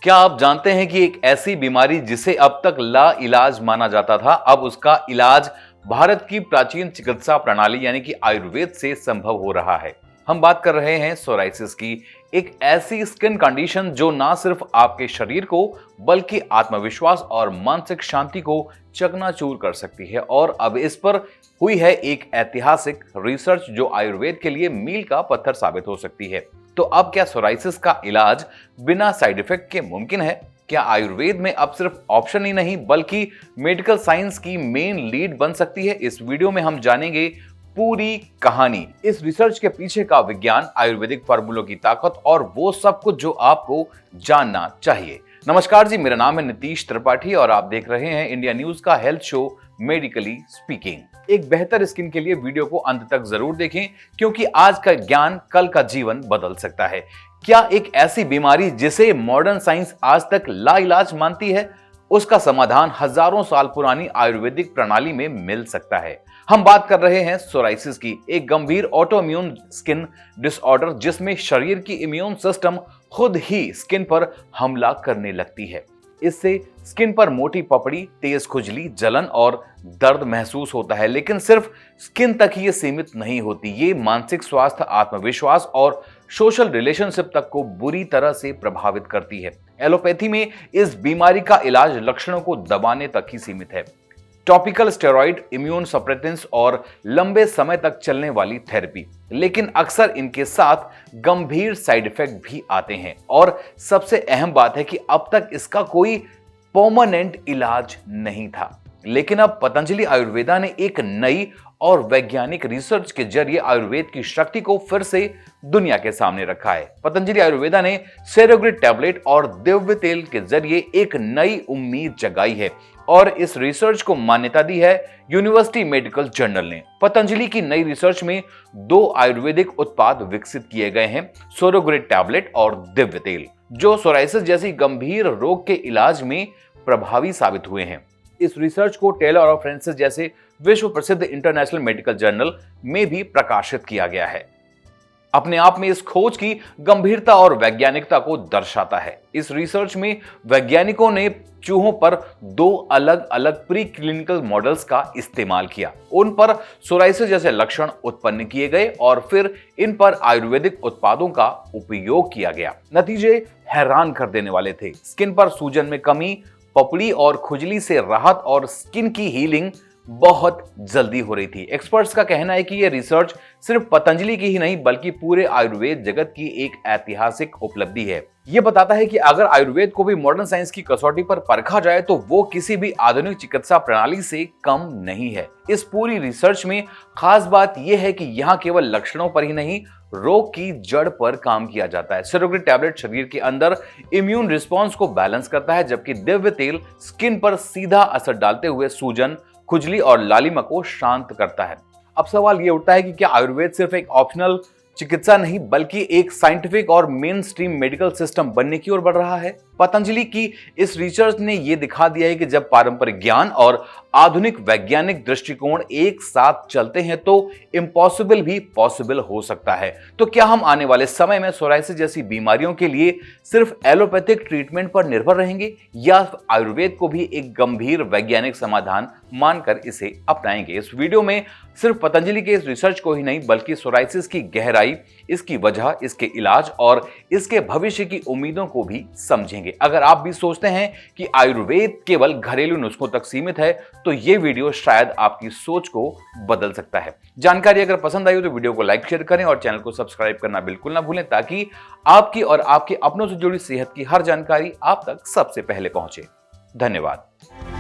क्या आप जानते हैं कि एक ऐसी बीमारी जिसे अब तक लाइलाज माना जाता था, अब उसका इलाज भारत की प्राचीन चिकित्सा प्रणाली यानी कि आयुर्वेद से संभव हो रहा है। हम बात कर रहे हैं सोराइसिस की, एक ऐसी स्किन कंडीशन जो ना सिर्फ आपके शरीर को बल्कि आत्मविश्वास और मानसिक शांति को चकनाचूर कर सकती है। और अब इस पर हुई है एक ऐतिहासिक रिसर्च जो आयुर्वेद के लिए मील का पत्थर साबित हो सकती है। तो अब क्या सोराइसिस का इलाज बिना साइड इफेक्ट के मुमकिन है? क्या आयुर्वेद में अब सिर्फ ऑप्शन ही नहीं बल्कि मेडिकल साइंस की मेन लीड बन सकती है? इस वीडियो में हम जानेंगे पूरी कहानी, इस रिसर्च के पीछे का विज्ञान, आयुर्वेदिक फार्मूलों की ताकत और वो सब कुछ जो आपको जानना चाहिए। नमस्कार जी, मेरा नाम है नीतीश त्रिपाठी और आप देख रहे हैं इंडिया न्यूज का हेल्थ शो मेडिकली स्पीकिंग। एक बेहतर स्किन के लिए वीडियो को अंत तक जरूर देखें क्योंकि आज का ज्ञान कल का जीवन बदल सकता है। क्या एक ऐसी बीमारी जिसे मॉडर्न साइंस आज तक लाइलाज मानती है, उसका समाधान हजारों साल पुरानी आयुर्वेदिक प्रणाली में मिल सकता है? हम बात कर रहे हैं सोराइसिस की, एक गंभीर ऑटोइम्यून स्किन डिसऑर्डर जिसमें शरीर की इम्यून सिस्टम खुद ही स्किन पर हमला करने लगती है। इससे स्किन पर मोटी पपड़ी, तेज खुजली, जलन और दर्द महसूस होता है। लेकिन सिर्फ स्किन तक ही ये सीमित नहीं होती, ये मानसिक स्वास्थ्य, आत्मविश्वास और सोशल रिलेशनशिप तक को बुरी तरह से प्रभावित करती है। एलोपैथी में इस बीमारी का इलाज लक्षणों को दबाने तक ही सीमित है। टॉपिकल स्टेरॉइड, इम्यून सप्रेटेंट्स और लंबे समय तक चलने वाली थेरेपी, लेकिन अक्सर इनके साथ गंभीर साइड इफेक्ट भी आते हैं। और सबसे अहम बात है कि अब तक इसका कोई परमानेंट इलाज नहीं था। लेकिन अब पतंजलि आयुर्वेदा ने एक नई और वैज्ञानिक रिसर्च के जरिए आयुर्वेद की शक्ति को फिर से दुनिया के सामने रखा है। पतंजलि आयुर्वेदा ने सेरोग्रिड टैबलेट और दिव्य तेल के जरिए एक नई उम्मीद जगाई है और इस रिसर्च को मान्यता दी है यूनिवर्सिटी मेडिकल जर्नल ने। पतंजलि की नई रिसर्च में 2 आयुर्वेदिक उत्पाद विकसित किए गए हैं, सेरोग्रिड टैबलेट और दिव्य तेल, जो सोराइसिस जैसी गंभीर रोग के इलाज में प्रभावी साबित हुए हैं। इस रिसर्च को टेलर और फ्रांसिस जैसे विश्व प्रसिद्ध इंटरनेशनल मेडिकल जर्नल में भी प्रकाशित किया गया है। अपने आप में इस खोज की गंभीरता और वैज्ञानिकता को दर्शाता है। इस रिसर्च में वैज्ञानिकों ने चूहों पर 2 अलग अलग प्री क्लिनिकल मॉडल्स का इस्तेमाल किया। उन पर सोराइसिस जैसे लक्षण उत्पन्न किए गए और फिर इन पर आयुर्वेदिक उत्पादों का उपयोग किया गया। नतीजे हैरान कर देने वाले थे। स्किन पर सूजन में कमी, पपड़ी और खुजली से राहत और स्किन की हीलिंग बहुत जल्दी हो रही थी। एक्सपर्ट्स का कहना है कि यह रिसर्च सिर्फ पतंजलि की ही नहीं बल्कि पूरे आयुर्वेद जगत की एक ऐतिहासिक उपलब्धि है। यह बताता है कि अगर आयुर्वेद को भी मॉडर्न साइंस की कसौटी पर परखा जाए तो वो किसी भी आधुनिक चिकित्सा प्रणाली से कम नहीं है। इस पूरी रिसर्च में खास बात यह है कि यहाँ केवल लक्षणों पर ही नहीं, रोग की जड़ पर काम किया जाता है। सेरोग्रिड टैबलेट शरीर के अंदर इम्यून रिस्पॉन्स को बैलेंस करता है, जबकि दिव्य तेल स्किन पर सीधा असर डालते हुए सूजन, खुजली और लालिमा को शांत करता है। अब सवाल यह उठता है कि क्या आयुर्वेद सिर्फ एक ऑप्शनल चिकित्सा नहीं बल्कि एक साइंटिफिक और मेन स्ट्रीम मेडिकल सिस्टम बनने की ओर बढ़ रहा है? पतंजलि की इस रिसर्च ने यह दिखा दिया है कि जब पारंपरिक ज्ञान और आधुनिक वैज्ञानिक दृष्टिकोण एक साथ चलते हैं तो इम्पॉसिबल भी पॉसिबल हो सकता है। तो क्या हम आने वाले समय में सोराइसिस जैसी बीमारियों के लिए सिर्फ एलोपैथिक ट्रीटमेंट पर निर्भर रहेंगे या आयुर्वेद को भी एक गंभीर वैज्ञानिक समाधान मानकर इसे अपनाएंगे? इस वीडियो में सिर्फ पतंजलि के इस रिसर्च को ही नहीं बल्कि सोराइसिस की गहराई, इसकी वजह, इसके इलाज और इसके भविष्य की उम्मीदों को भी समझेंगे। अगर आप भी सोचते हैं कि आयुर्वेद केवल घरेलू नुस्खों तक सीमित है तो ये वीडियो शायद आपकी सोच को बदल सकता है। जानकारी अगर पसंद आई हो तो वीडियो को लाइक, शेयर करें और चैनल को सब्सक्राइब करना बिल्कुल ना भूलें ताकि आपकी और आपके अपनों से जुड़ी सेहत की हर जानकारी आप तक सबसे पहले पहुंचे। धन्यवाद।